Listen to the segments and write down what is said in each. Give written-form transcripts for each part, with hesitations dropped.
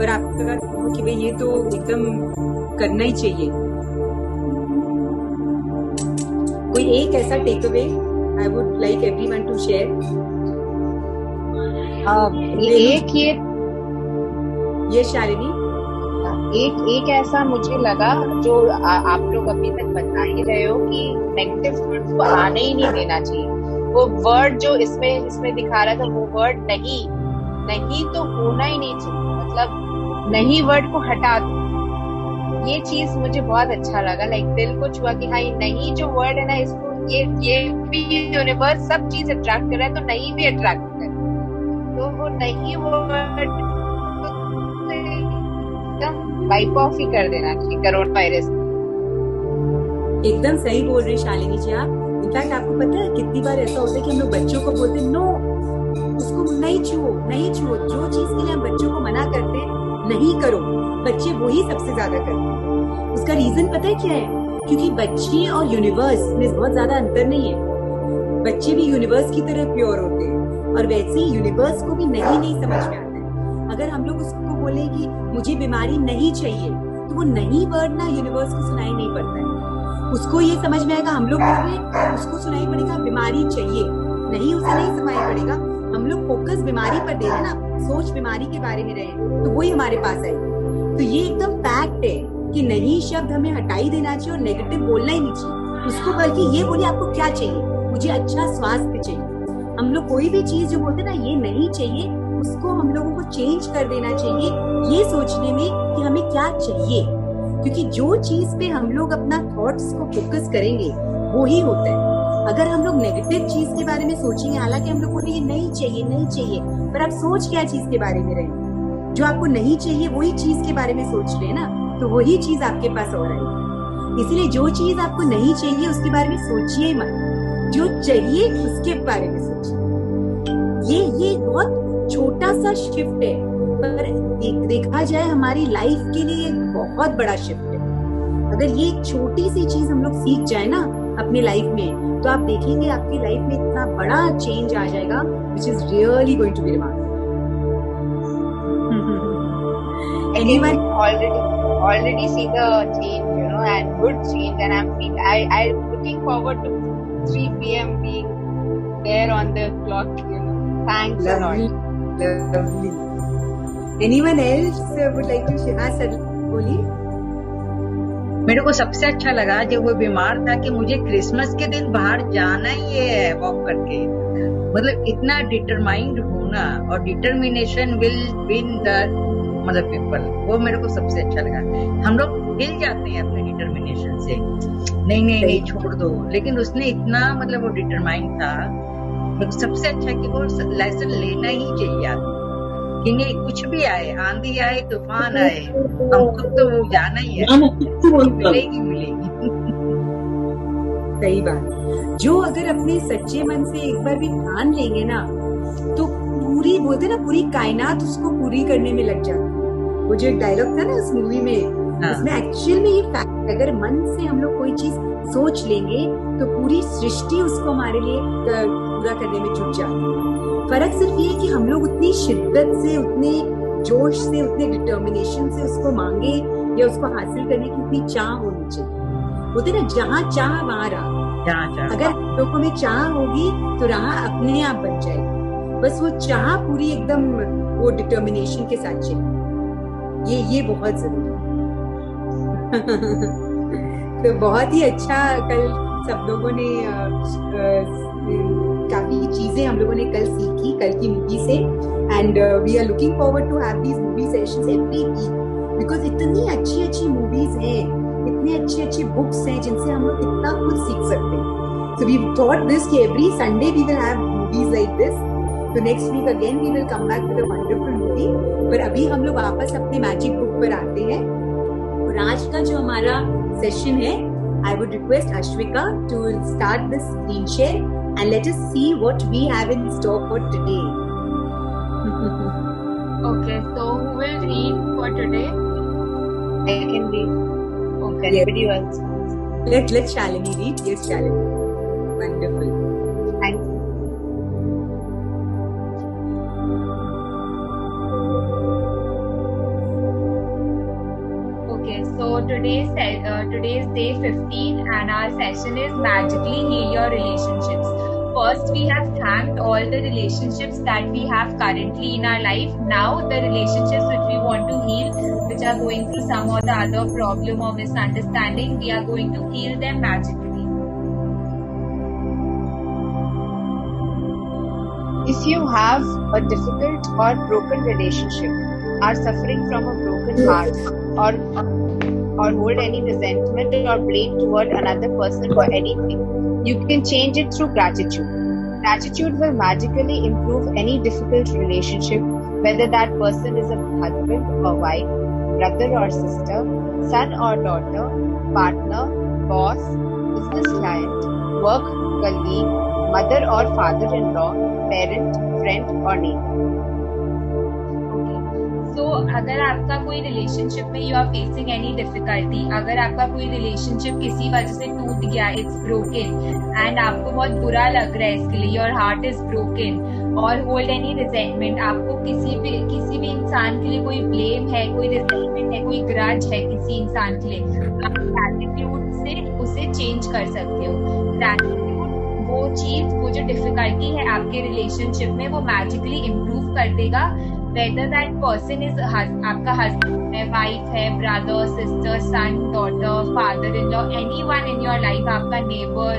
पर आपको लगा कि भाई ये तो एकदम करना ही चाहिए? कोई एक ऐसा take away I would like everyone to share. एक ये शालिनी, एक ऐसा मुझे लगा जो आप लोग अभी तक बता ही रहे हो कि नेगेटिव वर्ड्स को आने ही नहीं देना चाहिए। वो वर्ड जो इसमें दिखा रहा था, वो वर्ड नहीं तो होना ही नहीं चाहिए, मतलब नहीं वर्ड को हटा दो। ये चीज मुझे बहुत अच्छा लगा, लाइक दिल को छुआ कि हाँ, ये नहीं जो वर्ड है ना, इसको ये भी यूनिवर्स सब चीज अट्रैक्ट कर रहा है, तो नहीं भी अट्रैक्ट कर रहा है। तो वो नहीं वर्ड एकदम वाइप ऑफ ही कर देना चाहिए कोरोना वायरस। एकदम सही बोल रहे शालिनी जी आप। इनफैक्ट आपको पता है कितनी बार ऐसा होता है कि हम लोग बच्चों को बोलते नो, उसको नहीं छुओ नहीं छुओ। जो चीज के लिए हम बच्चों को मना करते नहीं करो, बच्चे वही सबसे ज्यादा करते हैं। उसका रीजन पता है क्या है? क्योंकि बच्चे और यूनिवर्स में बहुत ज्यादा अंतर नहीं है। बच्चे भी यूनिवर्स की तरह प्योर होते हैं और वैसे ही यूनिवर्स को भी नहीं समझ में आता है। अगर हम लोग उसको बोले कि मुझे बीमारी नहीं चाहिए, तो वो नहीं वर्ड ना यूनिवर्स को सुनाई नहीं पड़ता है। उसको ये समझ में आएगा हम लोग बोल रहे हैं, उसको सुनाई पड़ेगा बीमारी चाहिए, नहीं उसे नहीं सुनाई पड़ेगा। हम लोग फोकस बीमारी पर दे रहे ना, सोच बीमारी के बारे में रहे, तो वही हमारे पास आएगी। तो ये एकदम फैक्ट है कि नहीं शब्द हमें हटा ही देना चाहिए और नेगेटिव बोलना ही नहीं चाहिए। उसको बल्कि ये बोलिए आपको क्या चाहिए, मुझे अच्छा स्वास्थ्य चाहिए। हम लोग कोई भी चीज जो बोलते ना ये नहीं चाहिए, उसको हम लोगों को चेंज कर देना चाहिए ये सोचने में कि हमें क्या चाहिए। क्योंकि जो चीज पे हम लोग अपना थॉट्स को फोकस करेंगे वो ही होता है। अगर हम लोग नेगेटिव चीज के बारे में सोचेंगे, हालांकि हम लोग को ये नहीं चाहिए, पर आप सोच क्या चीज के बारे में रहे, जो आपको नहीं चाहिए वही चीज के बारे में सोच रहे हैं ना, तो वही चीज आपके पास हो रही है। इसलिए जो चीज आपको नहीं चाहिए उसके बारे में सोचिए मत, जो चाहिए उसके बारे में सोचिए। ये बहुत छोटा सा शिफ्ट है, पर देखा जाए हमारी लाइफ के लिए एक बहुत बड़ा शिफ्ट है। अगर ये एक छोटी सी चीज हम लोग सीख जाए ना अपने लाइफ में, तो आप देखेंगे आपकी लाइफ में इतना बड़ा चेंज आ जाएगा, which is really going to be remarkable. Anyone already see the change, and good change, and I'm looking forward to 3 p.m. being there on the clock, Thanks a lot. Lovely. Anyone else would like to share? हाँ sir बोलिए। मेरे को सबसे अच्छा लगा जब वो बीमार था कि मुझे क्रिसमस के दिन बाहर जाना ही है वॉक करके, मतलब इतना डिटरमाइंड होना और डिटर्मिनेशन विल विन द मतलब पीपल, वो मेरे को सबसे अच्छा लगा। हम लोग हिल जाते हैं अपने डिटर्मिनेशन से, नहीं छोड़ दो, लेकिन उसने इतना मतलब वो डिटरमाइंड था। मेरे को सबसे अच्छा कि वो लेसन लेना ही चाहिए आदमी कि नहीं, कुछ भी आए, आंधी आए, तूफान आए, हमको तो जाना ही है, मिलेगी। सही बात। जो अगर अपने सच्चे मन से एक बार भी ठान लेंगे ना, तो पूरी बोलते ना पूरी कायनात उसको पूरी करने में लग जाती है। वो जो एक डायलॉग था ना उस मूवी में, उसमें एक्चुअल में ये फैक्ट, अगर मन से हम लोग कोई चीज सोच लेंगे तो पूरी सृष्टि उसको हमारे लिए पूरा करने में जुट जाती है। फर्क सिर्फ ये है कि हम लोग उतनी शिद्दत से, उतने जोश से, उतने डिटर्मिनेशन से उसको मांगे या उसको हासिल करने की उतनी चाह होनी चाहिए। बोलते ना जहाँ चाह वहाँ राह। अगर लोगों में चाह होगी तो राह अपने आप बन जाएगी। बस वो चाह पूरी एकदम वो डिटर्मिनेशन के साथ चाहिए। ये बहुत जरूरी है। तो बहुत ही अच्छा कल सब लोगों ने काफी चीजें हम लोगों ने कल सीखी कल की मूवी से, and we are looking forward to have these movie sessions every week, because इतनी अच्छी मूवीज हैं, इतनी अच्छी बुक्स हैं जिनसे हम लोग इतना कुछ सीख सकते हैं। सो वी थॉट दिस कि every Sunday we will have movies like this, तो next week again we will come back with a wonderful movie. पर अभी हम लोग वापस अपने मैजिक बुक पर आते हैं, और आज का जो हमारा सेशन है, I would request Ashwika to start the screen share and let us see what we have in store for today. Okay, so who will read for today? I can read. Okay, yes. Anybody else? Let Shalini read. Yes, Shalini. Wonderful. Thank you. today's day 15, and our session is Magically Heal Your Relationships. First, we have thanked all the relationships that we have currently in our life. Now, the relationships which we want to heal, which are going through some or the other problem or misunderstanding, we are going to heal them magically. If you have a difficult or broken relationship, are suffering from a broken heart, or hold any resentment or blame toward another person for anything, you can change it through gratitude. Gratitude will magically improve any difficult relationship, whether that person is a husband or wife, brother or sister, son or daughter, partner, boss, business client, work colleague, mother or father-in-law, parent, friend or neighbor. तो अगर आपका कोई relationship में you are facing any difficulty, अगर आपका कोई relationship किसी वजह से टूट गया, इट्स ब्रोकन एंड आपको बहुत बुरा लग रहा है इसके लिए, योर हार्ट इज ब्रोकन, और होल्ड एनी रिजेंटमेंट, आपको किसी भी इंसान के लिए कोई ब्लेम है, कोई रिजेंटमेंट है, कोई ग्रज है किसी इंसान के लिए, आप ग्रैटिट्यूड से उसे चेंज कर सकते हो. ग्रैटिट्यूड वो चीज, वो जो डिफिकल्टी है आपके रिलेशनशिप में, वो मैजिकली इम्प्रूव कर देगा. Whether that person is आपका husband है, wife है, brother, sister, son, daughter, father-in-law, anyone in your life, आपका neighbor,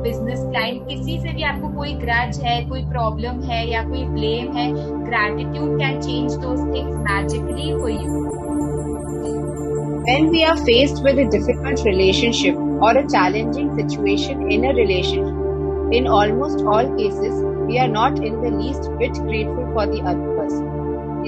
business client, किसी से भी आपको कोई grudge है, कोई problem है या कोई blame है, gratitude can change those things magically for you. When we are faced with a difficult relationship or a challenging situation in a relationship, in almost all cases, we are not in the least bit grateful for the other person.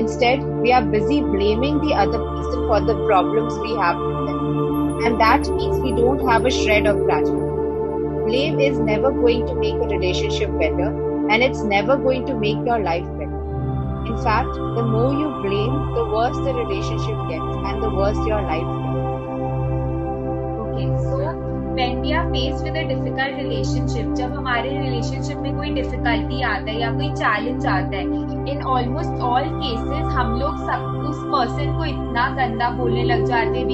Instead, we are busy blaming the other person for the problems we have with them. And that means we don't have a shred of gratitude. Blame is never going to make a relationship better, and it's never going to make your life better. In fact, the more you blame, the worse the relationship gets, and the worse your life gets. Okay, so when we are faced with a difficult relationship, जब हमारे relationship में कोई difficulty आता है या कोई challenge आता है, इन ऑलमोस्ट ऑल केसेस हम लोग सब उस पर्सन को इतना गंदा बोलने लग जाते हैं,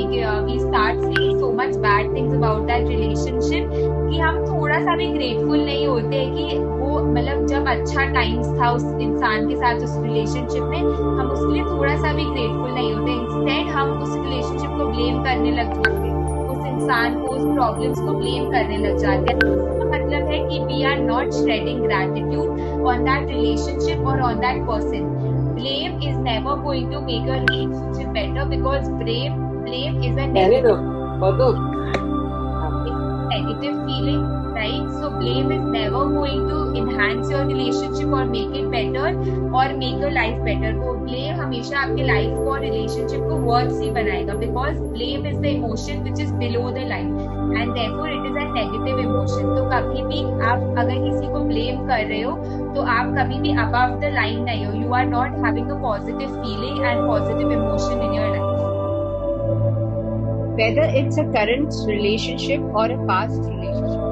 we start saying so much bad things about that relationship कि हम थोड़ा सा भी ग्रेटफुल नहीं होते कि वो, मतलब जब अच्छा टाइम्स था उस इंसान के साथ उस रिलेशनशिप में, हम उसके लिए थोड़ा सा भी ग्रेटफुल नहीं होते. इंस्टेड हम उस रिलेशनशिप को ब्लेम करने लग जाते हैं, इंसान को, उस प्रॉब्लम्स को ब्लेम करने लग जाते हैं. इसका मतलब है कि we are not shedding gratitude on that relationship और on that person. Blame is never going to make a relationship better, because blame is a negative feeling, right? So blame is never going to enhance your relationship or make it better or make your life better. वो blame हमेशा आपके life को और relationship को worse ही बनाएगा, because blame is the emotion which is below the line and therefore it is a negative emotion. तो कभी भी आप अगर किसी को blame कर रहे हो तो आप कभी भी above the line नहीं हो. You are not having a positive feeling and positive emotion in your life. Whether it's a current relationship or a past relationship,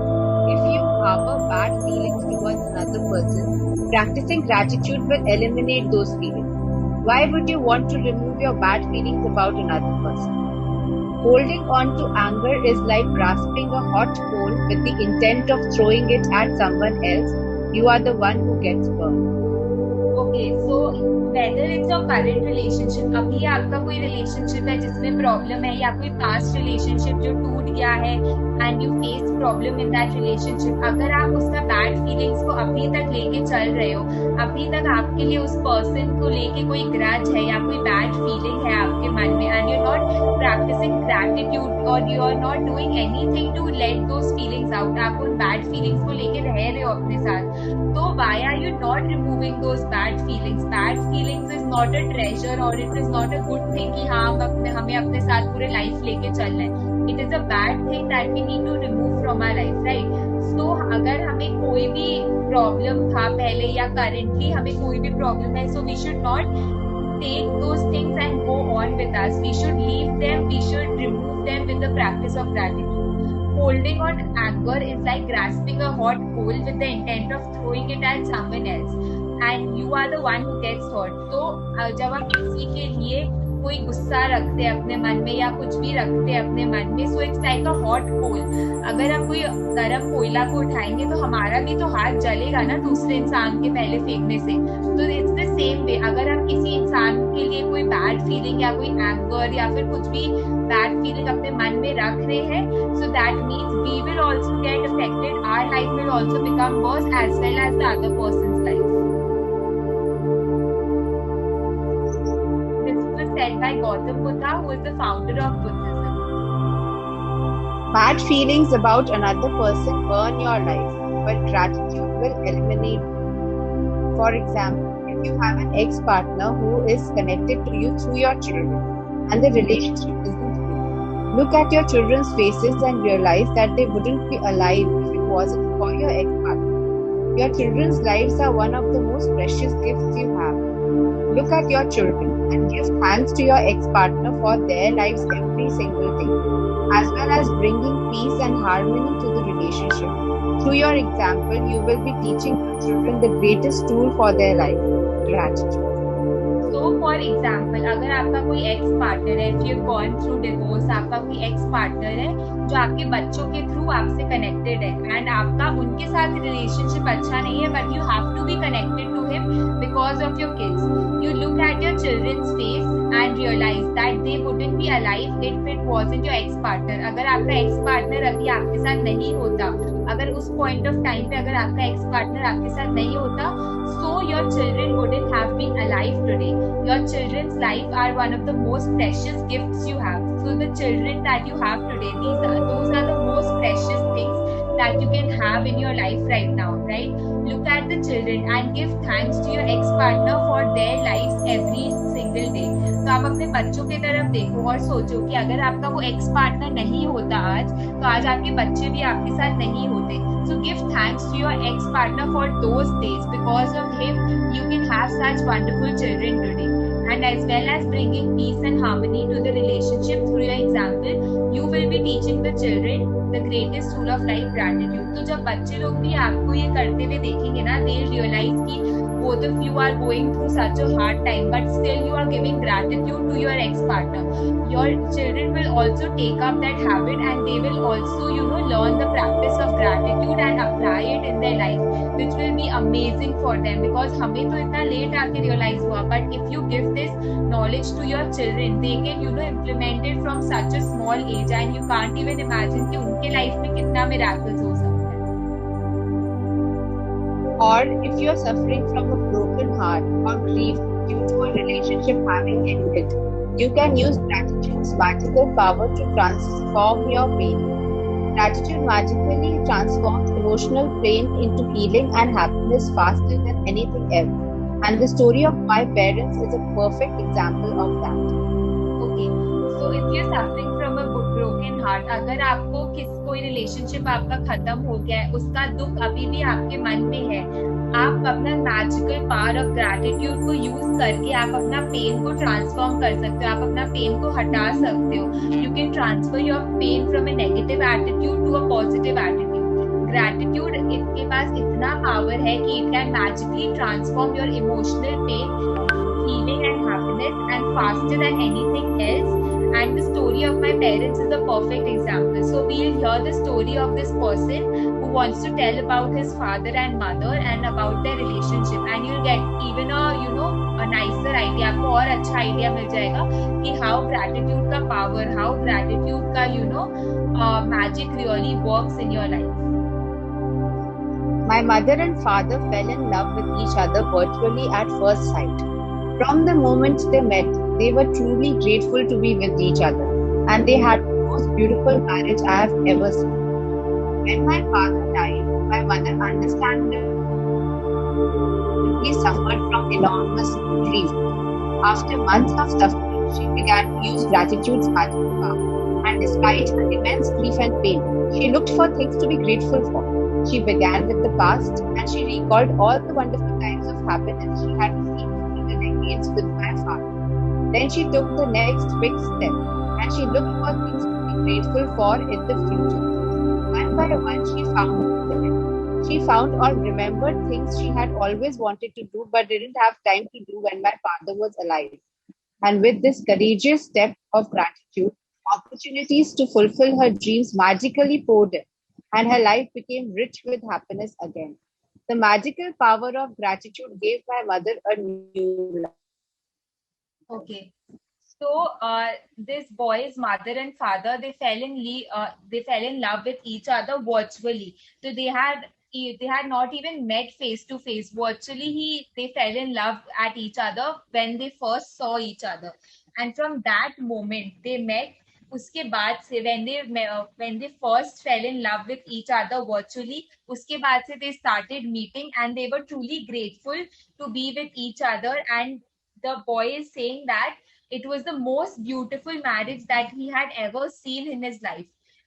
if you harbor bad feelings towards another person, practicing gratitude will eliminate those feelings. Why would you want to remove your bad feelings about another person? Holding on to anger is like grasping a hot coal with the intent of throwing it at someone else. You are the one who gets burned. Okay, so whether it's your current relationship, अभी आपका कोई relationship है जिसमें problem है, या कोई past relationship जो टूट गया है and you face problem in that relationship, अगर आप उसका bad feelings को अभी तक लेके चल रहे हो, अभी तक आपके लिए उस person को लेके कोई grudge है या कोई bad feeling है आपके मन में, and you're not practicing gratitude or you're not doing anything to let those feelings out, आप उन bad feelings को लेके रह रहे हो अपने साथ, तो why are you not removing those bad feelings? Bad feelings is not a treasure or it is not a good thing कि हाँ हमें अपने साथ पूरे life लेके चलना है. It is a bad thing that we need to remove from our life, right? So अगर हमें कोई भी problem था पहले या currently हमें कोई भी problem है, so we should not take those things and go on with us. We should leave them, we should remove them with the practice of gratitude. Holding on anger is like grasping a hot coal with the intent of throwing it at someone else, and you are the one who gets hurt. तो जब हम किसी के लिए कोई गुस्सा रखते हैं अपने मन में या कुछ भी रखते हैं अपने मन में, so it's like a hot coal. अगर हम कोई गर्म कोयला को उठाएंगे तो हमारा भी तो हाथ जलेगा ना दूसरे इंसान के पहले फेंकने से। तो इट्स द सेम वे, अगर हम किसी इंसान के लिए कोई बैड फीलिंग या कोई एंगर या फिर कुछ भी बैड फीलिंग अपने मन में रख रहे हैं, so that means we will also get affected, our life will also become worse as well as the other person's life. This was said by Gautam Buddha, who is the founder of Buddhism. Bad feelings about another person burn your life, but gratitude will eliminate them. For example, if you have an ex-partner who is connected to you through your children and the relationship isn't good, look at your children's faces and realize that they wouldn't be alive if it wasn't for your ex-partner. Your children's lives are one of the most precious gifts you have. Look at your children and give thanks to your ex-partner for their lives every single day, as well as bringing peace and harmony to the relationship. Through your example, you will be teaching your children the greatest tool for their life, gratitude. So for example, अगर आपका कोई ex partner है, if you've gone through divorce, आपका कोई ex partner है जो आपके बच्चों के थ्रू आपसे कनेक्टेड है एंड आपका उनके साथ रिलेशनशिप अच्छा नहीं है, but you have to be connected to him because of your kids. You look at your children's face and realize that they wouldn't be alive if it wasn't your ex partner. अगर आपका ex partner अभी आपके साथ नहीं होता, अगर उस point of time पे अगर आपका एक्स पार्टनर आपके साथ नहीं होता, so your children wouldn't have been alive today. Your children's life are one of the most precious gifts you have. So the children that you have today, those are the most precious things that you can have in your life right now, right? Look at the children and give thanks to your ex-partner for their lives every single day. तो आप अपने बच्चों की तरफ देखो और सोचो कि अगर आपका वो एक्स पार्टनर नहीं होता आज, तो आज आपके बच्चे भी आपके साथ नहीं होते. So give thanks to your ex-partner for those days. Because of him, you can have such wonderful children today. And as well as bringing peace and harmony to the relationship through your example, you will be teaching the children the greatest tool of life, gratitude. तो जब बच्चे लोग भी आपको ये करते हुए देखेंगे ना, they'll realize कि both of you are going through such a hard time, but still you are giving gratitude to your ex-partner. Your children will also take up that habit and they will also, learn the practice of gratitude and apply it in their life, which will be amazing for them. Because हमें तो इतना late आके realize हुआ, but if you give this knowledge to your children, they can, implement it from such a small age, and you can't even imagine कि उनके life में कितना miracles हो सकता है. Or if you are suffering from a broken heart or grief due to a relationship having ended, you can use gratitude's magical power to transform your pain. Gratitude magically transforms emotional pain into healing and happiness faster than anything else. And the story of my parents is a perfect example of that. Okay, so if you're suffering from a broken heart, अगर आपको कोई relationship आपका खत्म हो गया है, उसका दुख अभी भी आपके मन में है, आप अपना मैजिकल पावर ऑफ ग्रैटिट्यूड को यूज करके आप अपना पेन को ट्रांसफॉर्म कर सकते हो, आप अपना पेन को हटा सकते हो. You can transfer your pain from a negative attitude to a positive attitude. Gratitude इसके पास इतना पावर है कि it can magically transform your emotional pain, healing and happiness, and faster than anything else. And the story of my parents is a perfect example. So we'll hear the story of this person who wants to tell about his father and mother and about their relationship, and you'll get even a nicer idea. आपको और अच्छा idea मिल जाएगा कि how gratitude का power, how gratitude का magic really works in your life. My mother and father fell in love with each other virtually at first sight. From the moment they met, they were truly grateful to be with each other, and they had the most beautiful marriage I have ever seen. When my father died, my mother understandably suffered from enormous grief. After months of suffering, she began to use gratitude's magical power, and despite her immense grief and pain, she looked for things to be grateful for. She began with the past, and she recalled all the wonderful times of happiness she had received with my father. Then she took the next big step, and she looked for things to be grateful for in the future. One by one, she found or remembered things she had always wanted to do but didn't have time to do when my father was alive. And with this courageous step of gratitude, opportunities to fulfill her dreams magically poured in, and her life became rich with happiness again. The magical power of gratitude gave my mother a new life. Okay. So this boy's mother and father, they fell in love with each other virtually. So they had not even met face to face. Virtually, they fell in love at each other when they first saw each other, and from that moment they met. उसके बाद से when they first fell in love with each other virtually, उसके बाद से they started meeting and they were truly grateful to be with each other. And the boy is saying that it was the most beautiful marriage that he had ever seen in his life.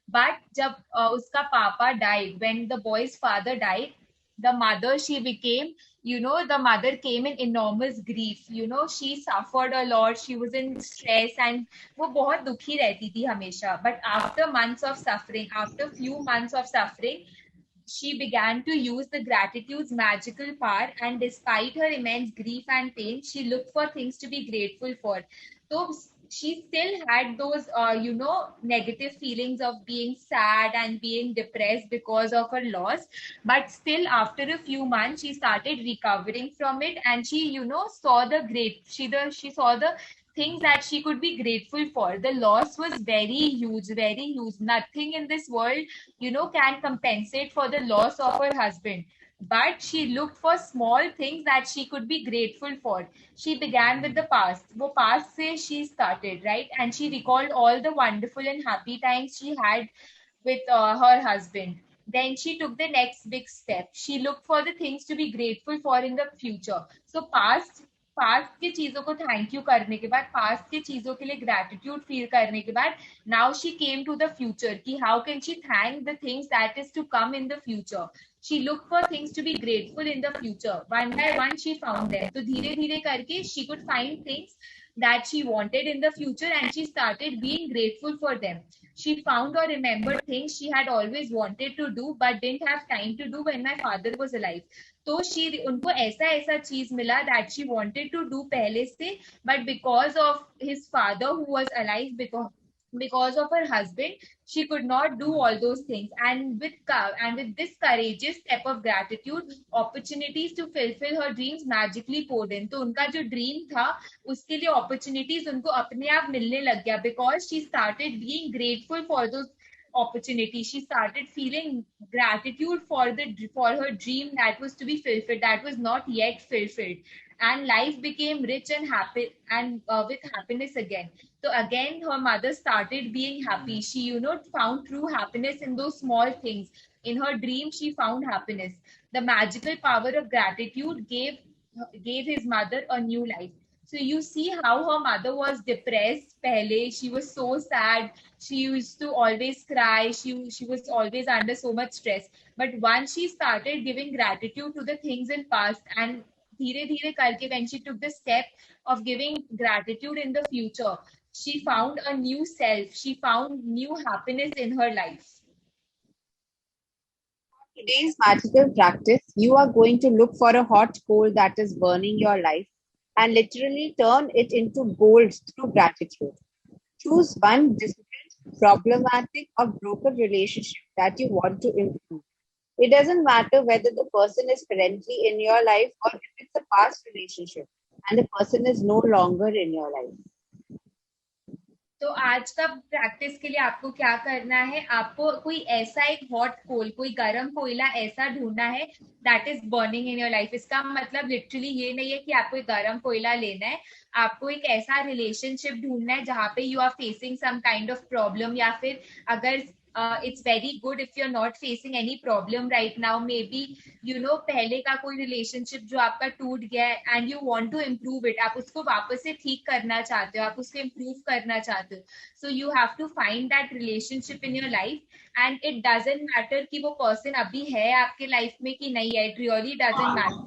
But जब उसका पापा died, when the boy's father died, the mother, she became, the mother came in enormous grief. She suffered a lot. She was in stress and वो बहुत दुखी रहती थी हमेशा. But after few months of suffering, she began to use the gratitude's magical power, and despite her immense grief and pain, she looked for things to be grateful for. So she still had those, negative feelings of being sad and being depressed because of her loss. But still, after a few months, she started recovering from it, and she, saw she saw the things that she could be grateful for. The loss was very huge, very huge. Nothing in this world, can compensate for the loss of her husband. But she looked for small things that she could be grateful for. She began with the past. वो past से she started, right? And she recalled all the wonderful and happy times she had with her husband. Then she took the next big step. She looked for the things to be grateful for in the future. So past की चीजों को thank you करने के बाद, past की चीजों के लिए ग्रेटिट्यूड फील करने के बाद, now she came to the future कि how can she thank the things that is to come in the future. She look for things to be grateful in the future. One by one she found them. तो धीरे धीरे करके she could find things that she wanted in the future, and she started being grateful for them. She found or remembered things she had always wanted to do but didn't have time to do when my father was alive. तो उनको ऐसा ऐसा चीज मिला that she wanted to do पहले से, but because of his father who was alive, because of her husband, she could not do all those things. And with this courageous step of gratitude, opportunities to fulfill her dreams magically poured in. तो उनका जो dream था उसके लिए opportunities उनको अपने आप मिलने लग गया, because she started being grateful for those opportunity. She started feeling gratitude for her dream that was to be fulfilled, that was not yet fulfilled, and life became rich and happy, and with happiness again. So again her mother started being happy. She found true happiness in those small things. In her dream she found happiness. The magical power of gratitude gave his mother a new life. So you see how her mother was depressed pehle. She was so sad. She used to always cry. She was always under so much stress. But once she started giving gratitude to the things in past, and धीरे धीरे करके when she took the step of giving gratitude in the future, she found a new self. She found new happiness in her life. Today's magical practice, you are going to look for a hot coal that is burning your life and literally turn it into gold through gratitude. Choose one difficult, problematic, or broken relationship that you want to improve. It doesn't matter whether the person is currently in your life or if it's a past relationship and the person is no longer in your life. तो आज का practice के लिए आपको क्या करना है, आपको कोई ऐसा एक हॉट कोल, कोई गर्म कोयला ऐसा ढूंढना है that is burning in your life. इसका मतलब लिटरली ये नहीं है कि आपको एक गर्म कोयला लेना है. आपको एक ऐसा रिलेशनशिप ढूंढना है जहाँ पे you are facing some kind of problem, या फिर अगर it's very good if you're not facing any problem right now. Maybe पहले का कोई रिलेशनशिप जो आपका टूट गया है and you want to improve it. आप उसको वापस से ठीक करना चाहते हो, आप उसको improve करना चाहते हो. So you have to find that relationship in your life, and it doesn't matter कि वो person अभी है आपके लाइफ में कि नहीं है. It really doesn't matter.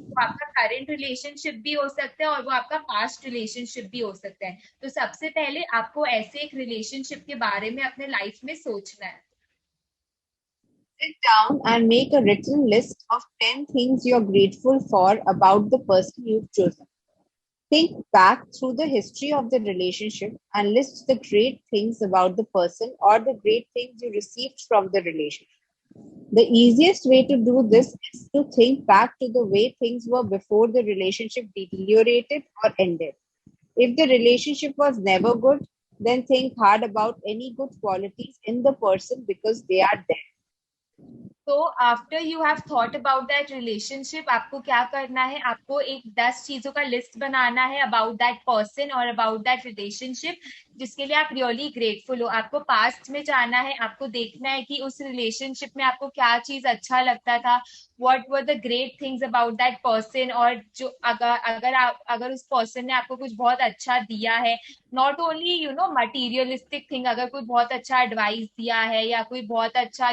वो आपका करंट रिलेशनशिप भी हो सकता है और वो आपका पास्ट रिलेशनशिप भी हो सकता है. तो सबसे पहले आपको ऐसे एक रिलेशनशिप के बारे में अपने लाइफ में सोचना है. Sit down and make a written list of 10 things you're grateful for about the person you've chosen. Think back through the history of the relationship and list the great things about the person or the great things you received from the relationship. The easiest way to do this is to think back to the way things were before the relationship deteriorated or ended. If the relationship was never good, then think hard about any good qualities in the person because they are there. तो after you have thought about that relationship, आपको क्या करना है, आपको एक 10 चीजों का list बनाना है अबाउट दैट पर्सन और अबाउट दैट रिलेशनशिप जिसके लिए आप रियली ग्रेटफुल हो. आपको पास्ट में जाना है, आपको देखना है कि उस रिलेशनशिप में आपको क्या चीज अच्छा लगता था, what were the great things about that person, और जो अगर उस पर्सन ने आपको कुछ बहुत अच्छा दिया है, not only you know materialistic thing, अगर कोई बहुत अच्छा एडवाइस दिया है या कोई बहुत अच्छा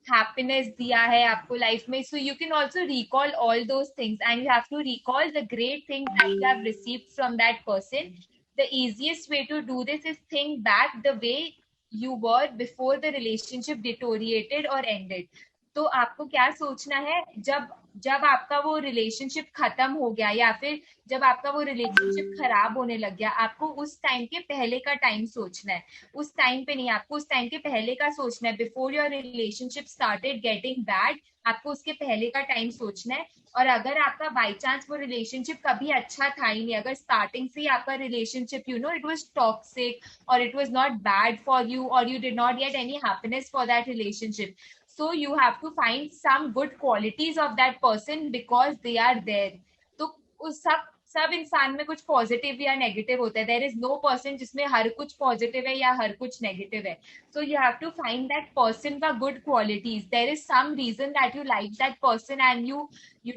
happiness दिया है आपको लाइफ में, so you can also recall all those things and you have to recall the great things that you have received from that person. The easiest way to do this is think back the way you were before the relationship deteriorated or ended. तो आपको क्या सोचना है, जब जब आपका वो relationship खत्म हो गया या फिर जब आपका वो रिलेशनशिप खराब होने लग गया, आपको उस टाइम के पहले का टाइम सोचना है. उस टाइम पे नहीं, आपको उस टाइम के पहले का सोचना है. Before your relationship started getting bad, आपको उसके पहले का टाइम सोचना है. और अगर आपका बाई चांस वो रिलेशनशिप कभी अच्छा था ही नहीं, अगर स्टार्टिंग से ही आपका रिलेशनशिप इट वाज टॉक्सिक और it was not bad for you और you did not get any happiness for that relationship, so you have to find some good qualities of that person because they are there. तो उस सब इंसान में कुछ positive या negative होता है. देयर इज नो पर्सन जिसमें हर कुछ पॉजिटिव है या हर कुछ नेगेटिव है. So you have to find that person का good qualities. There is some reason that you like that person and you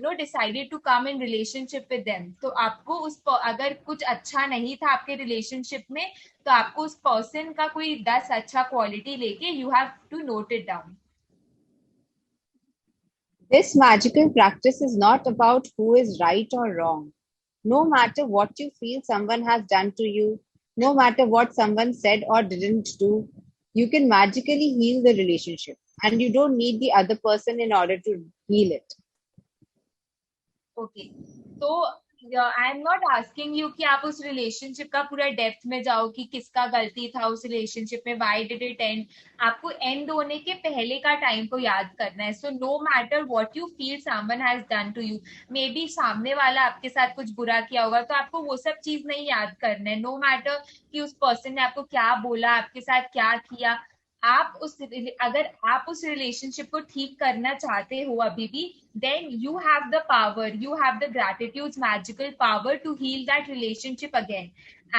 know decided to come in relationship with them. तो आपको अगर कुछ अच्छा नहीं था आपके रिलेशनशिप में, तो आपको उस पर्सन का कोई 10 अच्छा क्वालिटी लेके you have to note it down. This magical practice is not about who is right or wrong. No matter what you feel someone has done to you, no matter what someone said or didn't do, you can magically heal the relationship and you don't need the other person in order to heal it. Okay. तो I am not asking you कि आप उस relationship का पूरा depth में जाओ कि किसका गलती था उस रिलेशनशिप में, व्हाई डिड इट एंड. आपको एंड होने के पहले का टाइम को याद करना है. So no matter what you feel someone has done to you, maybe सामने वाला आपके साथ कुछ बुरा किया होगा, तो आपको वो सब चीज नहीं याद करना है. नो मैटर कि उस पर्सन ने आपको क्या बोला, आपके साथ क्या किया, अगर आप उस रिलेशनशिप को ठीक करना चाहते हो अभी भी, then you have the power, you have the gratitude's magical power to heal that relationship again,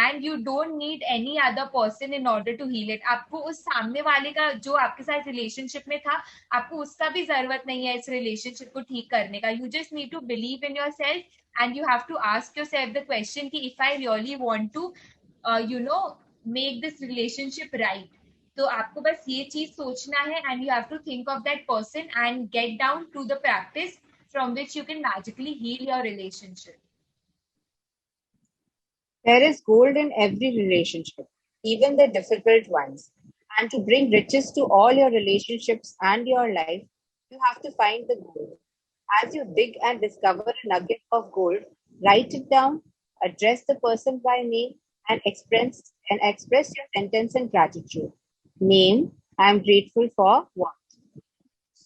and you don't need any other person in order to heal it. आपको उस सामने वाले का जो आपके साथ रिलेशनशिप में था, आपको उसका भी जरूरत नहीं है इस रिलेशनशिप को ठीक करने का. You just need to believe in yourself and you have to ask yourself the question कि if I really want to make this relationship right. तो आपको बस ये चीज सोचना है and you have to think of that person and get down to the practice from which you can magically heal your relationship. There is gold in every relationship, even the difficult ones. And to bring riches to all your relationships and your life, you have to find the gold. As you dig and discover a nugget of gold, write it down, address the person by name, and express your sentence in gratitude. Name, I am grateful for what?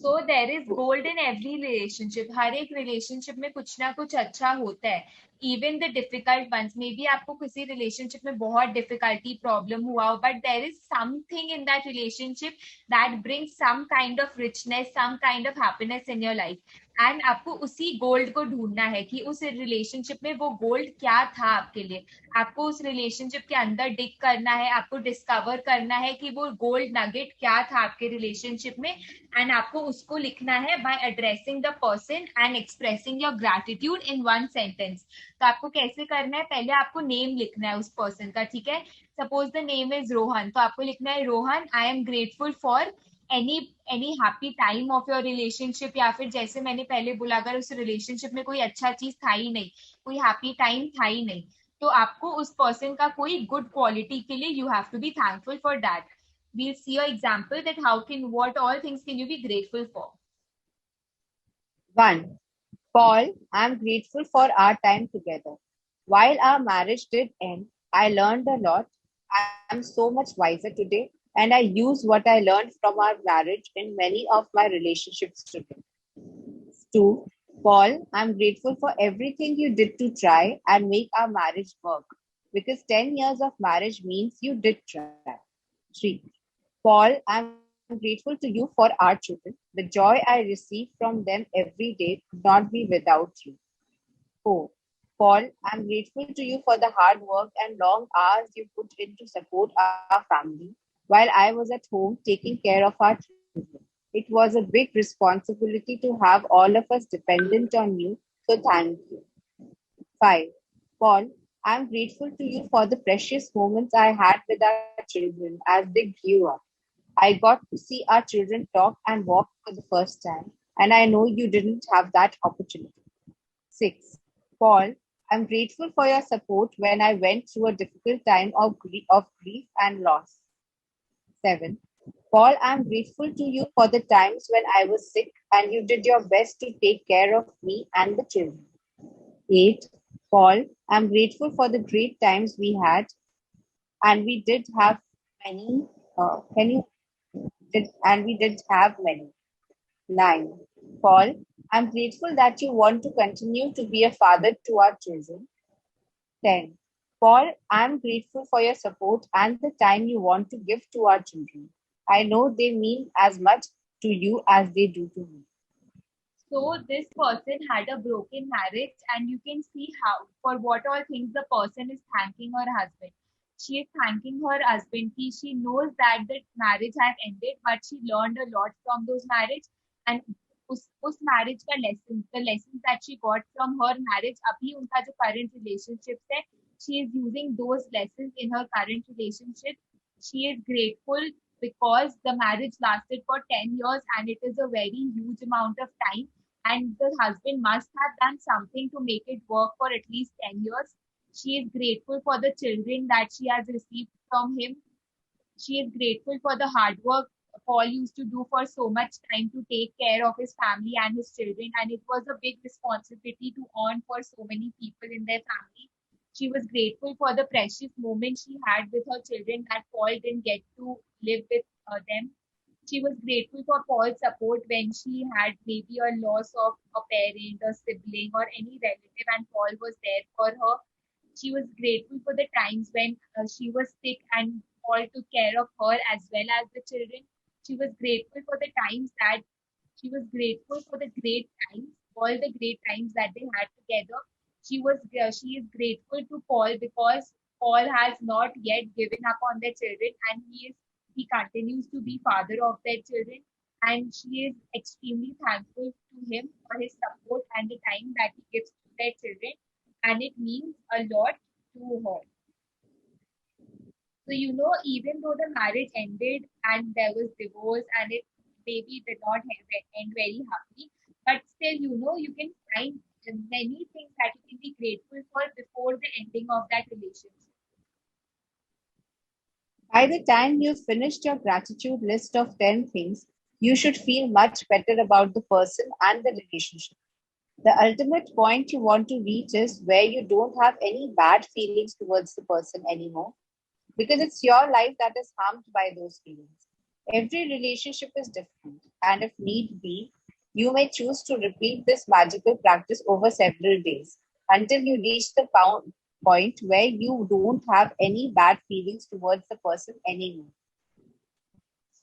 So there is gold in every relationship. हर एक relationship में कुछ ना कुछ अच्छा होता है. Even the difficult ones, maybe आपको किसी रिलेशनशिप में बहुत डिफिकल्टी प्रॉब्लम हुआ हो, but there is something in that relationship that brings some kind of richness, some kind of happiness in your life. And आपको उसी गोल्ड को ढूंढना है कि उस रिलेशनशिप में वो गोल्ड क्या था आपके लिए. आपको उस रिलेशनशिप के अंदर डिग करना है, आपको डिस्कवर करना है कि वो गोल्ड नगेट क्या था आपके रिलेशनशिप में, एंड आपको उसको लिखना है by addressing the person and expressing your gratitude in one sentence. तो आपको कैसे करना है, पहले आपको नेम लिखना है उस पर्सन का. ठीक है, suppose the name is Rohan, तो आपको लिखना है Rohan, I am grateful for any happy time of your relationship. या फिर जैसे मैंने पहले बोला, अगर उस रिलेशनशिप में कोई अच्छा चीज था ही नहीं, कोई हैप्पी टाइम था ही नहीं, तो आपको उस पर्सन का कोई गुड क्वालिटी के लिए you have to be thankful for that. We'll see your example that what all things can you be grateful for. 1. Paul, I am grateful for our time together. While our marriage did end, I learned a lot. I'm so much wiser today, and I use what I learned from our marriage in many of my relationships today. 2. Paul, I'm grateful for everything you did to try and make our marriage work, because 10 years of marriage means you did try. 3. Paul, I'm grateful to you for our children. The joy I receive from them every day could not be without you. 4. Paul, I'm grateful to you for the hard work and long hours you put in to support our family while I was at home taking care of our children. It was a big responsibility to have all of us dependent on you, so thank you. 5. Paul, I'm grateful to you for the precious moments I had with our children as they grew up. I got to see our children talk and walk for the first time, and I know you didn't have that opportunity. 6. Paul, I'm grateful for your support when I went through a difficult time of grief and loss. 7. Paul, I'm grateful to you for the times when I was sick and you did your best to take care of me and the children. 8. Paul, I'm grateful for the great times we had, and we did have many. Can you did and we did have many. 9. Paul, I'm grateful that you want to continue to be a father to our children. 10. Paul, I'm grateful for your support and the time you want to give to our children. I know they mean as much to you as they do to me. So this person had a broken marriage, and you can see how for what all things the person is thanking her husband. She is thanking her husband. She knows that the marriage has ended, but she learned a lot from those marriage, and उस marriage का lesson, the lessons that she got from her marriage, अभी उनका जो current relationships है, she is using those lessons in her current relationship. She is grateful because the marriage lasted for 10 years and it is a very huge amount of time, and the husband must have done something to make it work for at least 10 years. She is grateful for the children that she has received from him. She is grateful for the hard work Paul used to do for so much time to take care of his family and his children, and it was a big responsibility to earn for so many people in their family. She was grateful for the precious moments she had with her children that Paul didn't get to live with them. She was grateful for Paul's support when she had maybe a loss of a parent, a sibling, or any relative, and Paul was there for her. She was grateful for the times when she was sick and Paul took care of her as well as the children. She was grateful for the times that she was grateful for the great times, all the great times that they had together. She is grateful to Paul because Paul has not yet given up on their children, and he continues to be father of their children, and she is extremely thankful to him for his support and the time that he gives to their children, and it means a lot to her. So, even though the marriage ended and there was divorce and it maybe did not end very happily, but still, you can find many things that you can be grateful for before the ending of that relationship. By the time you've finished your gratitude list of 10 things, you should feel much better about the person and the relationship. The ultimate point you want to reach is where you don't have any bad feelings towards the person anymore, because it's your life that is harmed by those feelings. Every relationship is different, and if need be, you may choose to repeat this magical practice over several days until you reach the point where you don't have any bad feelings towards the person anymore.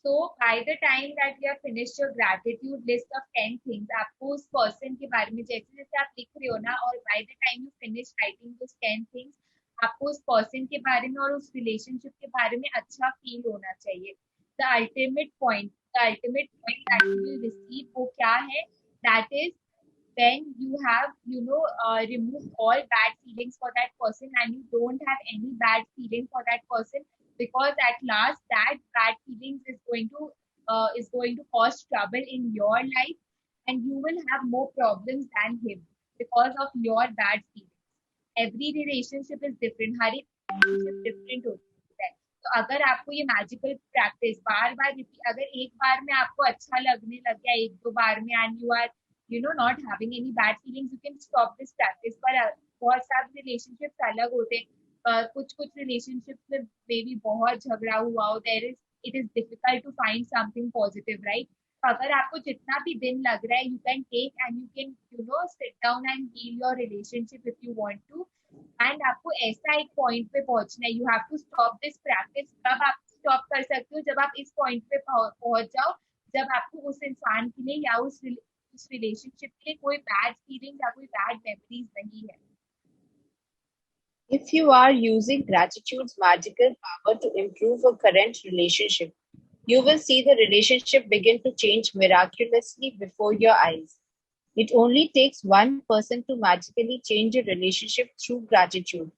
So by the time that you have finished your gratitude list of 10 things, आपको उस person के बारे में जैसे जैसे आप लिख रहे हो ना, और by the time you finish writing those 10 things, आपको उस person के बारे में और उस relationship के बारे में अच्छा feel होना चाहिए. The ultimate point that you will receive वो क्या है? That is when you have removed all bad feelings for that person and you don't have any bad feeling for that person, because at last that bad feelings is going to cause trouble in your life, and you will have more problems than him because of your bad feelings. Every relationship is different, हर एक relationship different होता है. तो अगर आपको ये magical practice बार बार अगर एक बार में आपको अच्छा लगने लग गया, एक दो बार में, and you are not having any bad feelings, you can stop this practice. पर बहुत सारे रिलेशनशिप्स अलग होते हैं, कुछ कुछ रिलेशनशिप्स में मे बी बहुत झगड़ा हुआ हो, there is it is difficult to find something positive, right? अगर आपको जितना भी दिन लग रहा है, you can take and you can sit down and heal your relationship if you want to. And आपको ऐसा एक पॉइंट पे पहुंचना है, you have to stop this practice. तब आप स्टॉप कर सकते हो जब आप इस पॉइंट पे पहुंच जाओ, जब आपको उस इंसान के लिए या उस रिलेशनशिप के लिए कोई बैड फीलिंग या कोई बैड मेमोरीज नहीं है। If you are using gratitude's magical power to improve a current relationship, you will see the relationship begin to change miraculously before your eyes. It only takes one person to magically change a relationship through gratitude,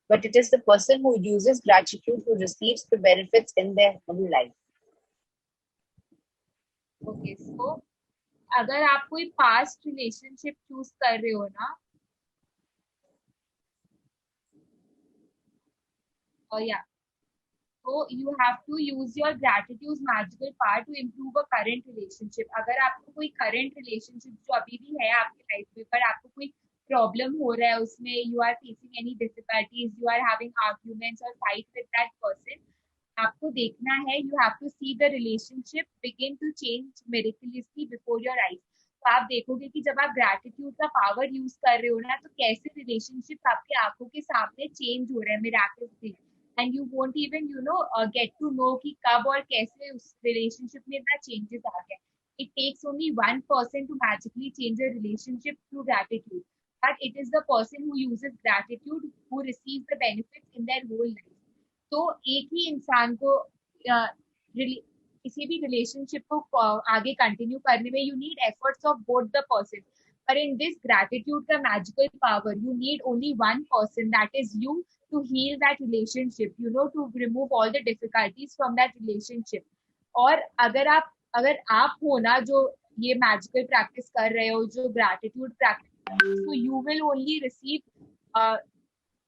but it is the person who uses gratitude who receives the benefits in their own life. Okay, so अगर आप कोई past relationship choose कर रहे हो ना, और या तो you have to use your gratitude magical power to improve a current relationship. अगर आपको कोई करंट रिलेशनशिप जो अभी भी है आपके लाइफ में, पर आपको कोई प्रॉब्लम हो रहा है उसमें, you are facing any difficulties, you are having arguments और फाइट विद दैट पर्सन, आपको देखना है, you have to see the relationship begin to change miraculously before your eyes. तो आप देखोगे कि जब आप ग्रैटिट्यूड का पावर यूज कर रहे हो ना, तो कैसे रिलेशनशिप आपके आंखों के सामने चेंज हो रहे हैं miraculously, and you won't even get to know कि कब और कैसे उस रिलेशनशिप में इतना चेंजेस आ गए। It takes only 1% to magically change a relationship through gratitude, but it is the person who uses gratitude who receives the benefits in their whole life. तो एक ही इंसान को किसी भी रिलेशनशिप को आगे कंटिन्यू करने में you need efforts of both the person, पर इन दिस ग्रैटिट्यूड का magical power you need only one person, that is you, to heal that relationship, to remove all the difficulties from that relationship. और अगर आप हो ना जो ये magical practice कर रहे हो, जो gratitude practice, so you will only receive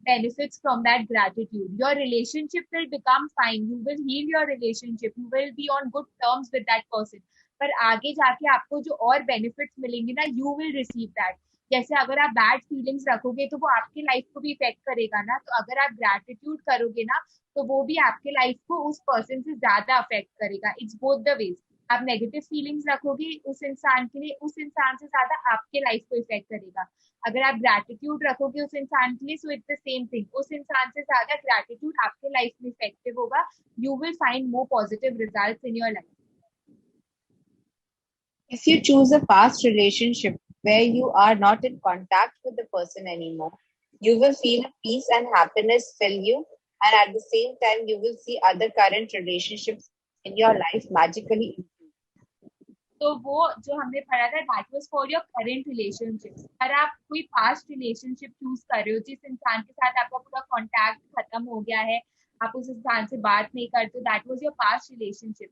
benefits from that gratitude. Your relationship will become fine, you will heal your relationship, you will be on good terms with that person, पर आगे जाके आपको जो और बेनिफिट्स मिलेंगे ना, you will receive that. जैसे अगर आप बैड फीलिंग्स रखोगे तो वो आपके लाइफ को भी इफेक्ट करेगा ना, तो अगर आप ग्रैटिट्यूड करोगे ना, तो वो भी आपके लाइफ को उस पर्सन से ज्यादा अफेक्ट करेगा। It's both the ways. आप नेगेटिव फीलिंग्स रखोगे उस इंसान के लिए, उस इंसान से ज्यादा आपके लाइफ को इफेक्ट करेगा। अगर आप ग्रैटिट्यूड रखोगे उस इंसान के लिए, so it's the same thing, उस इंसान से ज्यादा ग्रैटिट्यूड आपके लाइफ में इफेक्टिव होगा। You will find more positive results in your life. If you choose a past relationship where you are not in contact with the person anymore, you will feel peace and happiness fill you, and at the same time, you will see other current relationships in your life magically improve. तो वो जो हमने पढ़ा था, that was for your current relationship. अगर आप कोई past relationship choose कर रहे हो, जिस इंसान के साथ आपका पूरा कॉन्टैक्ट खत्म हो गया है, आप उस इंसान से बात नहीं करते, that was your past relationship,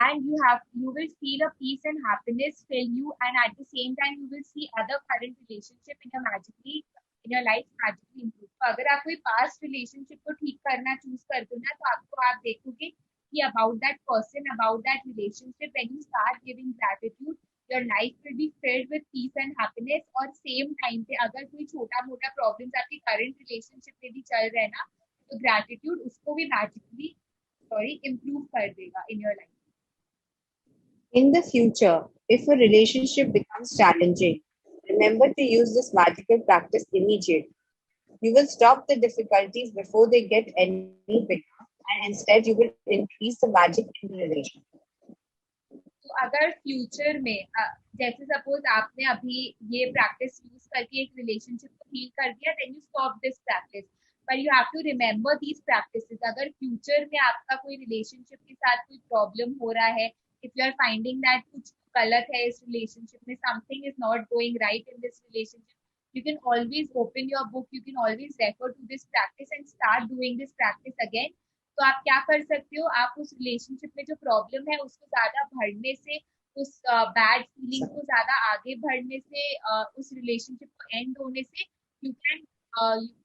and you will feel a peace and happiness fill you, and at the same time you will see other current relationship in your life magically improve. तो अगर आप कोई past relationship को ठीक करना choose करते हो ना, तो आप देखोगे कि about that person, about that relationship, when you start giving gratitude, your life will be filled with peace and happiness. और same time पे अगर कोई छोटा मोटा problems आपकी current relationship में भी चल रहा है ना, तो gratitude उसको भी magically improve कर देगा in your life. In the future, if a relationship becomes challenging, remember to use this magical practice immediately. You will stop the difficulties before they get any bigger, and instead you will increase the magic in the relationship. तो अगर future में जैसे suppose आपने अभी ये practice use करके एक relationship को हील कर दिया, then you stop this practice, पर you have to remember these practices. अगर फ्यूचर में आपका कोई रिलेशनशिप के साथ कोई प्रॉब्लम हो रहा है, if you are finding that कुछ गलत है इस रिलेशनशिप में, something is not going right in this relationship, you can always open your book, you can always refer to this practice and start doing this practice again. तो आप क्या कर सकते हो, आप उस रिलेशनशिप में जो प्रॉब्लम है उसको ज्यादा बढ़ने से, उस बैड फीलिंग को ज्यादा आगे बढ़ने से, उस रिलेशनशिप को एंड होने से, you can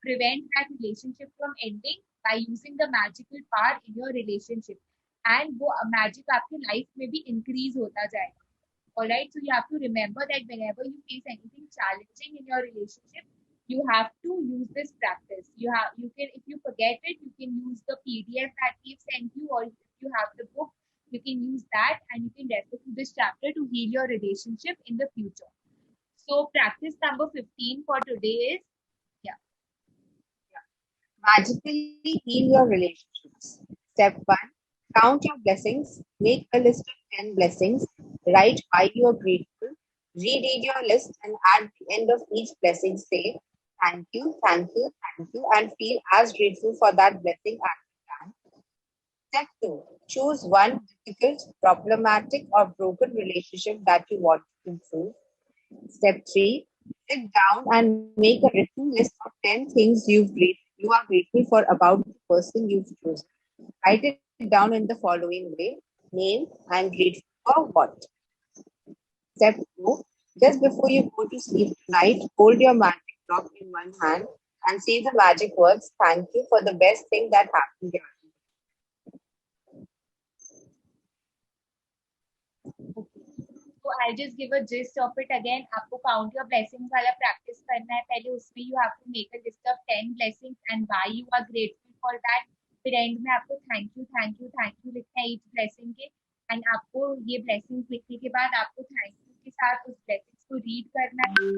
prevent that relationship from ending by using the magical power in your relationship. And वो मैजिक आपके लाइफ में भी इंक्रीज होता जाएगा। Alright, so you have to remember that whenever you face anything challenging in your relationship, You have to use this practice. You can, if you forget it, you can use the PDF that we've sent you, or if you have the book, you can use that and you can refer to this chapter to heal your relationship in the future. So practice number 15 for today is, Magically heal your relationships. Step 1. Count your blessings. Make a list of 10 blessings. Write why you are grateful. Reread your list and at the end of each blessing say, thank you, thank you, thank you, and feel as grateful for that blessing as you can. Step 2. Choose one difficult, problematic, or broken relationship that you want to improve. Step 3. Sit down and make a written list of 10 things you are grateful for about the person you've chosen. Write it down in the following way. Name, I'm grateful for what? Step 4. Just before you go to sleep tonight, hold your magic clock in one hand and say the magic words, thank you for the best thing that happened here. so I'll just give a gist of it again. आपको count your blessings वाला practice करना है. पहले उसमें you have to make a list of 10 blessings and why you are grateful for that. फिर end में आपको thank you लिखना है each blessing के. And आपको ये blessings लिखने के बाद आपको thank you के साथ उस blessings को read करना है.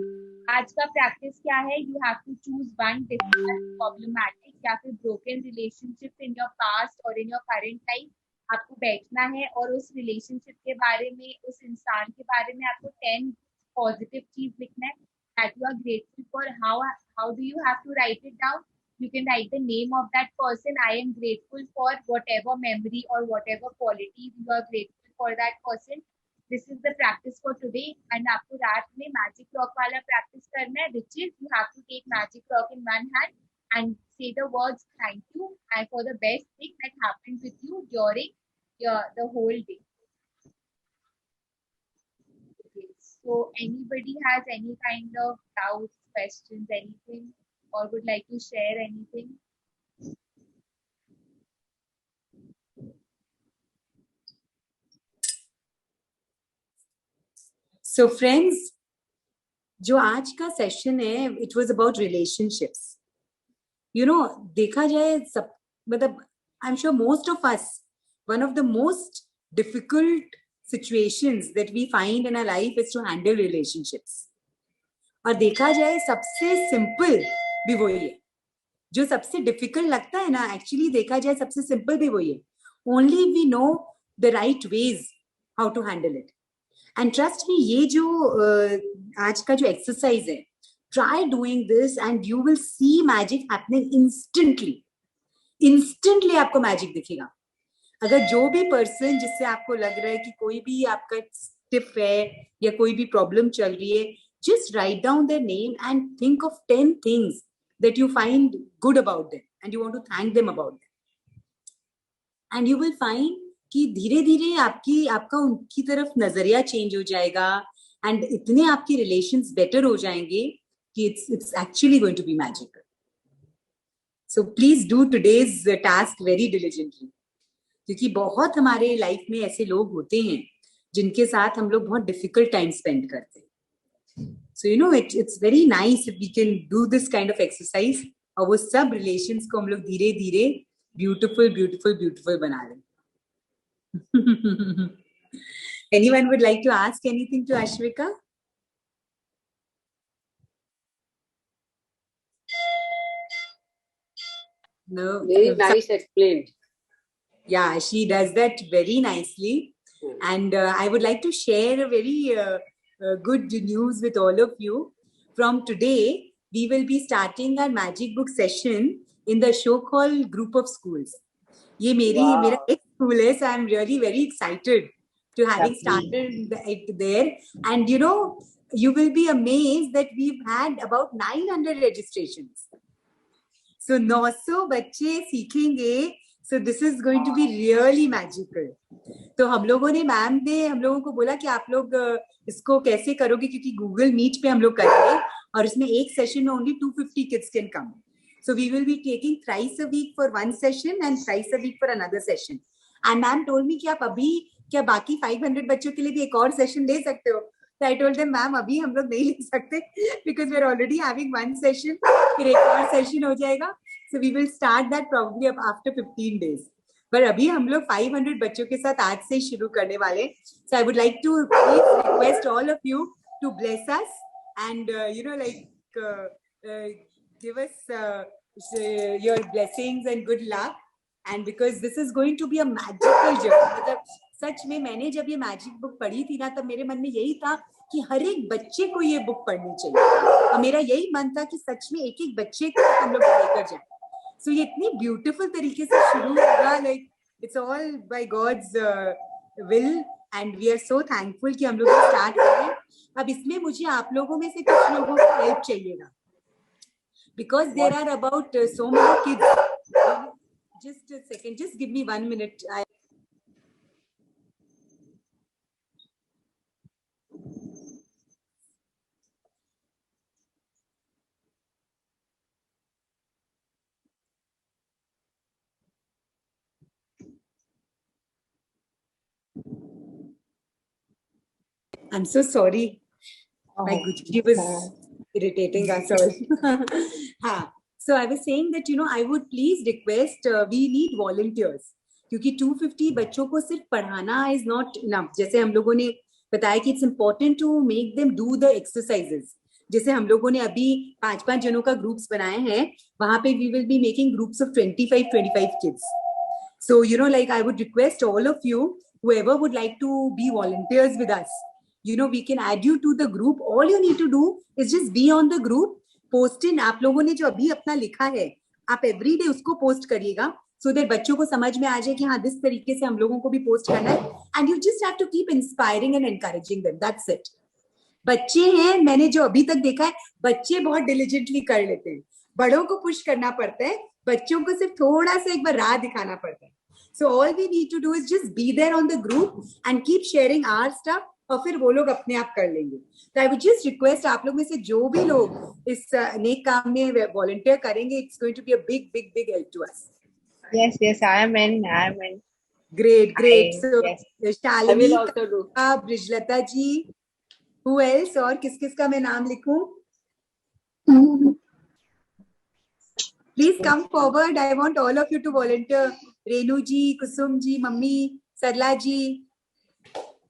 आज का practice क्या है? You have to choose one difficult, problematic या फिर broken relationship in your past or in your current life. आपको बैठना है और उस रिलेशनशिप के बारे में, उस इंसान के बारे में आपको 10 पॉजिटिव चीज लिखना है that you are grateful for. How do you have to write it down? You can write the name of that person. I am grateful for whatever memory or whatever qualities you are grateful for that person. This is the practice for today. And आपको रात में magic clock वाला practice करना है, which is you have to take magic clock in one hand and say the words thank you and for the best thing that happened with you during the whole day. Okay, so anybody has any kind of doubts, questions, anything, or would like to share anything? So friends, जो आज का session है, it was about relationships. You know, देखा जाए सब, मतलब I'm sure most of us, one of the most difficult situations that we find in our life is to handle relationships. और देखा जाए सबसे सिंपल भी वही है. जो सबसे डिफिकल्ट लगता है ना, एक्चुअली देखा जाए सबसे सिंपल भी वही है. Only we know the right ways how to handle it. And trust me, ये जो आज का जो exercise है, try doing this and you will see magic happening instantly. Instantly आपको magic दिखेगा. अगर जो भी पर्सन जिससे आपको लग रहा है कि कोई भी आपका स्टिफ है या कोई भी प्रॉब्लम चल रही है, just write down their name and think of 10 things that you find good about them and you want to thank them about them. And you will find कि धीरे धीरे आपका उनकी तरफ नजरिया चेंज हो जाएगा and इतने आपके रिलेशंस बेटर हो जाएंगे कि it's actually going to be magical. So please do today's task very diligently. क्योंकि बहुत हमारे लाइफ में ऐसे लोग होते हैं जिनके साथ हम लोग बहुत डिफिकल्ट टाइम स्पेंड करते हैं. So you know, it's very nice if we can do this kind of exercise और वो सब रिलेशंस को हम लोग धीरे धीरे beautiful बना लें. Anyone would like to ask anything to Ashwika? No. Very nice explained. Yeah, she does that very nicely. And I would like to share a very good news with all of you. From today, we will be starting our magic book session in the show called Group of Schools. ये मेरा एक school है, so I'm really very excited to having started it there. And you know, you will be amazed that we've had about 900 registrations. So 900 बच्चे सीखेंगे. So this is going to be really magical. तो हम लोगों ने ma'am ने हम लोगों को बोला कि आप लोग इसको कैसे करोगे, क्योंकि गूगल मीट पे हम लोग करेंगे और इसमें एक सेशन में only 250 kids can come. So we will be taking thrice a week for one session and thrice a week for another session. And ma'am told me कि आप अभी क्या बाकी 500 बच्चों के लिए भी एक और सेशन ले सकते हो. So I told them, ma'am अभी हम लोग नहीं ले सकते because we're already having one session. फिर एक और session हो जाएगा. So we will start that probably up after 15 days. पर अभी हम लोग 500 बच्चों के साथ आज से शुरू करने वाले. So I would like to please request all of you to bless us and give us your blessings and good luck. And because this is going to be a magical journey. मतलब सच में मैंने जब ये magic book पढ़ी थी ना, तब मेरे मन में यही था कि हर एक बच्चे को ये बुक पढ़नी चाहिए. और मेरा यही मन था कि सच में एक एक बच्चे को हम लोग लेकर जाएं. So ये इतनी ब्यूटीफुल तरीके से शुरू होगा. Like it's all by God's will and we are so thankful कि हम लोग स्टार्ट करें. अब इसमें मुझे आप लोगों में से कुछ लोगों को हेल्प चाहिएगा because there are about so many kids. Just a second, just give me 1 minute. I'm so sorry. My Gucci was irritating us all. So I was saying that, I would please request, we need volunteers. क्योंकि 250 बच्चों को सिर्फ पढ़ाना is not enough. जैसे हम लोगों ने बताया कि it's important to make them do the exercises. जैसे हम लोगों ने अभी 5-5 जनों का ग्रुप्स बनाए हैं, वहां पे we will be making groups of 25 kids. So, I would request all of you, whoever would like to be volunteers with us, we can add you to the group. All you need to do is just be on the group, post in. आप लोगों ने जो अभी अपना लिखा है, आप every day उसको post करिएगा, so that बच्चों को समझ में आ जाए कि हाँ, जिस तरीके से हम लोगों को भी post करना है. And you just have to keep inspiring and encouraging them. That's it. बच्चे हैं, मैंने जो अभी तक देखा है, बच्चे बहुत diligently कर लेते हैं. बड़ों को push करना पड़ता है, बच्चों को सिर्फ थोड़ा सा एक बार राह दिखाना पड़ता है. So all we need to do is just be there on the group and keep sharing our stuff. और फिर वो लोग अपने आप कर लेंगे. तो आई वुड जस्ट रिक्वेस्ट आप लोग में से जो भी लोग इस नेक काम में वॉलंटियर करेंगे, it's going to be a big big big help to us. Yes, I am in. Great. So Shalini, Brijlata ji, who else? और किस का मैं नाम लिखूं? Please come forward. I want all of you to volunteer. Renu ji, Kusum ji, mummy, Sarla ji,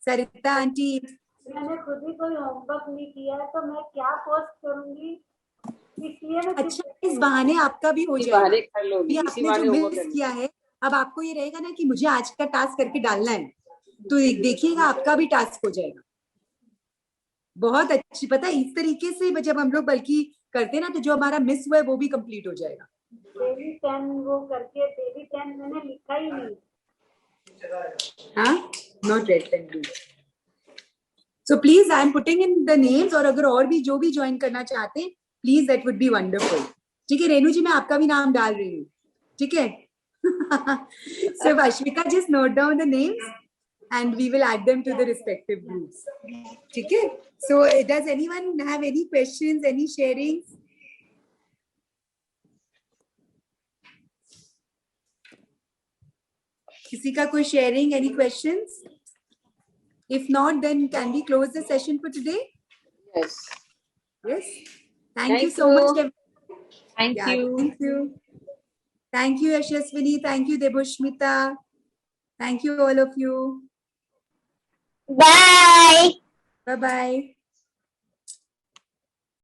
Sarita aunty. मैंने खुद ही कोई homework नहीं किया है तो मैं क्या पोस्ट करूंगी, इसलिए मैं अच्छा, इस बहाने आपका भी हो जाएगा. ये आपने जो मिस किया है, अब आपको ये रहेगा ना कि मुझे आज का टास्क करके डालना है, तो देखिएगा आपका भी टास्क हो जाएगा. बहुत अच्छी, पता है, इस तरीके से जब हम लोग बल्कि करते ना, तो जो हमारा मिस हुआ है वो भी कंप्लीट हो जाएगा. डेली 10 वो करके डेली 10 मैंने लिखा ही नहीं. हाँ, not red pen blue. So please, I am putting in the names. और अगर और भी जो भी ज्वाइन करना चाहते हैं, please, that would be wonderful. ठीक है रेनू जी, मैं आपका भी नाम डाल रही हूँ. ठीक है. So Ashvika, just note down the names and we will add them to the respective groups. ठीक है. So does anyone have any questions, any sharings? किसी का कोई sharing, any questions? If not, then can we close the session for today? Yes. Thank you so much. Thank you. Thank you, Yashaswini. Thank you, Debusmita. Thank you, all of you. Bye. Bye-bye.